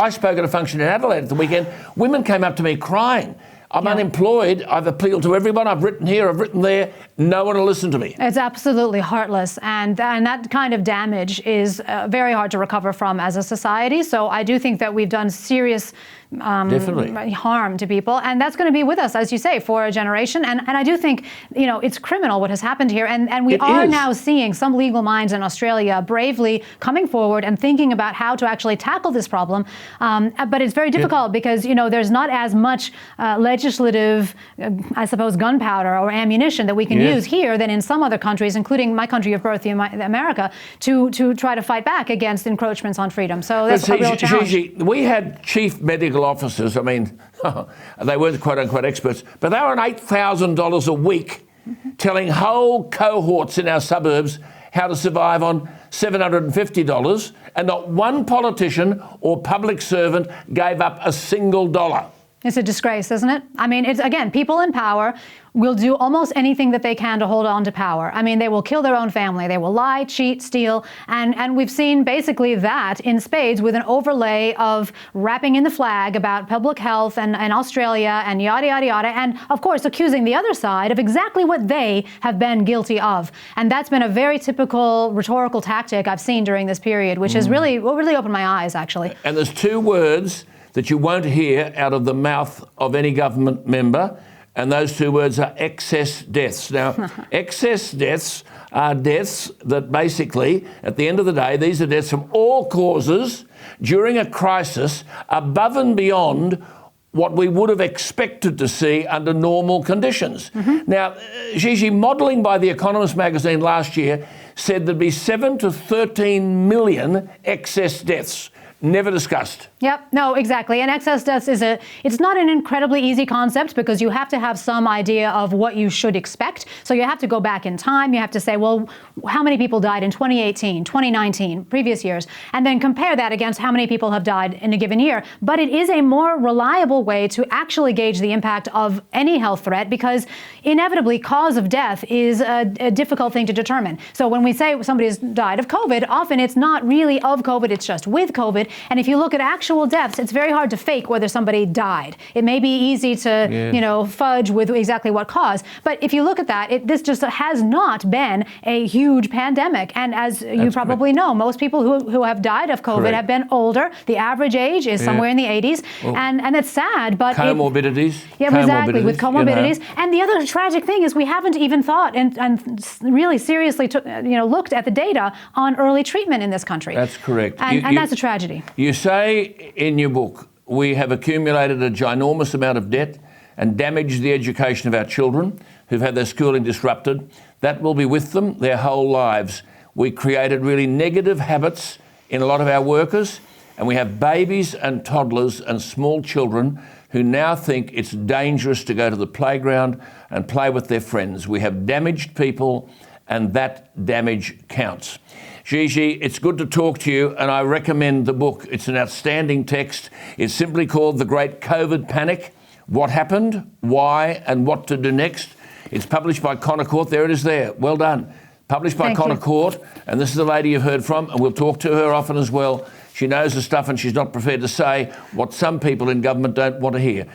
I spoke at a function in Adelaide at the weekend. Women came up to me crying. I'm unemployed. I've appealed to everyone. I've written here. I've written there. No one will listen to me. It's absolutely heartless. And that kind of damage is very hard to recover from as a society. So I do think that we've done serious harm to people. And that's going to be with us, as you say, for a generation. And I do think, it's criminal what has happened here. And we are now seeing some legal minds in Australia bravely coming forward and thinking about how to actually tackle this problem. But it's very difficult because, there's not as much legislative, I suppose, gunpowder or ammunition that we can use here than in some other countries, including my country of birth, America, to try to fight back against encroachments on freedom. So that's a real challenge. Gigi, we had chief medical officers, I mean, they weren't quote-unquote experts, but they were on $8,000 a week telling whole cohorts in our suburbs how to survive on $750, and not one politician or public servant gave up a single dollar. It's a disgrace, isn't it? I mean, it's, again, people in power will do almost anything that they can to hold on to power. I mean, they will kill their own family. They will lie, cheat, steal. And we've seen basically that in spades with an overlay of wrapping in the flag about public health and Australia and yada, yada, yada. And, of course, accusing the other side of exactly what they have been guilty of. And that's been a very typical rhetorical tactic I've seen during this period, which has really opened my eyes, actually. And there's two words that you won't hear out of the mouth of any government member, and those two words are excess deaths. Now, excess deaths are deaths that basically, at the end of the day, these are deaths from all causes during a crisis above and beyond what we would have expected to see under normal conditions. Now, Gigi, modelling by the Economist magazine last year said there'd be 7 to 13 million excess deaths. Never discussed. Yep, no, exactly. And excess deaths it's not an incredibly easy concept because you have to have some idea of what you should expect. So you have to go back in time. You have to say, well, how many people died in 2018, 2019, previous years, and then compare that against how many people have died in a given year. But it is a more reliable way to actually gauge the impact of any health threat because inevitably cause of death is a difficult thing to determine. So when we say somebody's died of COVID, often it's not really of COVID, it's just with COVID. And if you look at actual deaths, it's very hard to fake whether somebody died. It may be easy to, fudge with exactly what cause. But if you look at that, this just has not been a huge pandemic. And as you probably know, most people who have died of COVID have been older. The average age is somewhere in the 80s. Well, and it's sad, but comorbidities. Exactly, with comorbidities. And the other tragic thing is we haven't even thought and really seriously looked at the data on early treatment in this country. That's correct. And that's a tragedy. You say in your book, we have accumulated a ginormous amount of debt and damaged the education of our children who've had their schooling disrupted. That will be with them their whole lives. We created really negative habits in a lot of our workers, and we have babies and toddlers and small children who now think it's dangerous to go to the playground and play with their friends. We have damaged people, and that damage counts. Gigi, it's good to talk to you, and I recommend the book. It's an outstanding text. It's simply called The Great COVID Panic, What Happened, Why, and What to Do Next. It's published by Connor Court. There it is there. Well done. Published by Connor Court, and this is the lady you've heard from, and we'll talk to her often as well. She knows the stuff, and she's not prepared to say what some people in government don't want to hear.